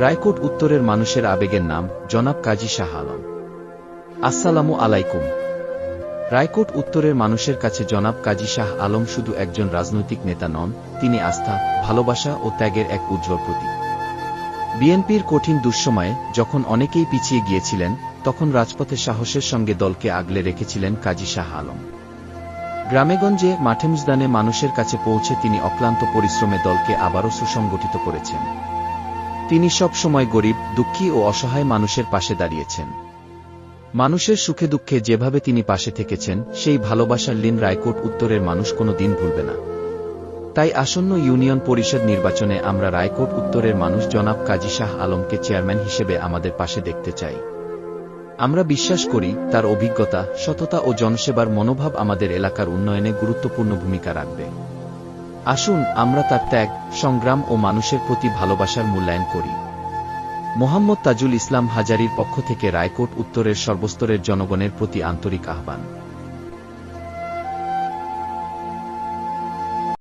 রায়কোট উত্তরের মানুষের আবেগের নাম জনাব কাজী শাহ আলম। আসসালামু আলাইকুম। রায়কোট উত্তরের মানুষের কাছে জনাব কাজী শাহ আলম শুধু একজন রাজনৈতিক নেতা নন, তিনি আস্থা, ভালোবাসা ও ত্যাগের এক উজ্জ্বল প্রতীক। বিএনপির কঠিন দুঃসময়ে যখন অনেকেই পিছিয়ে গিয়েছিলেন, তখন রাজপথে সাহসের সঙ্গে দলকে আগলে রেখেছিলেন কাজী শাহ আলম। গ্রামেগঞ্জে মাঠে মানুষের কাছে পৌঁছে তিনি অক্লান্ত পরিশ্রমে দলকে আবারও সুসংগঠিত করেছেন। তিনি সব সময় গরিব, দুঃখী ও অসহায় মানুষের পাশে দাঁড়িয়েছেন। মানুষের সুখে দুঃখে যেভাবে তিনি পাশে থেকেছেন, সেই ভালোবাসার ঋণ রায়কোট উত্তরের মানুষ কোনো দিন ভুলবে না। তাই আসন্ন ইউনিয়ন পরিষদ নির্বাচনে আমরা রায়কোট উত্তরের মানুষ জনাব কাজী শাহ আলমকে চেয়ারম্যান হিসেবে আমাদের পাশে দেখতে চাই। আমরা বিশ্বাস করি তার অভিজ্ঞতা, সততা ও জনসেবার মনোভাব আমাদের এলাকার উন্নয়নে গুরুত্বপূর্ণ ভূমিকা রাখবে। আসুন আমরা তার ত্যাগ, সংগ্রাম ও মানুষের প্রতি ভালোবাসার মূল্যায়ন করি। মোহাম্মদ তাজুল ইসলাম হাজারীর পক্ষ থেকে রায়কোট উত্তরের সর্বস্তরের জনগণের প্রতি আন্তরিক আহ্বান।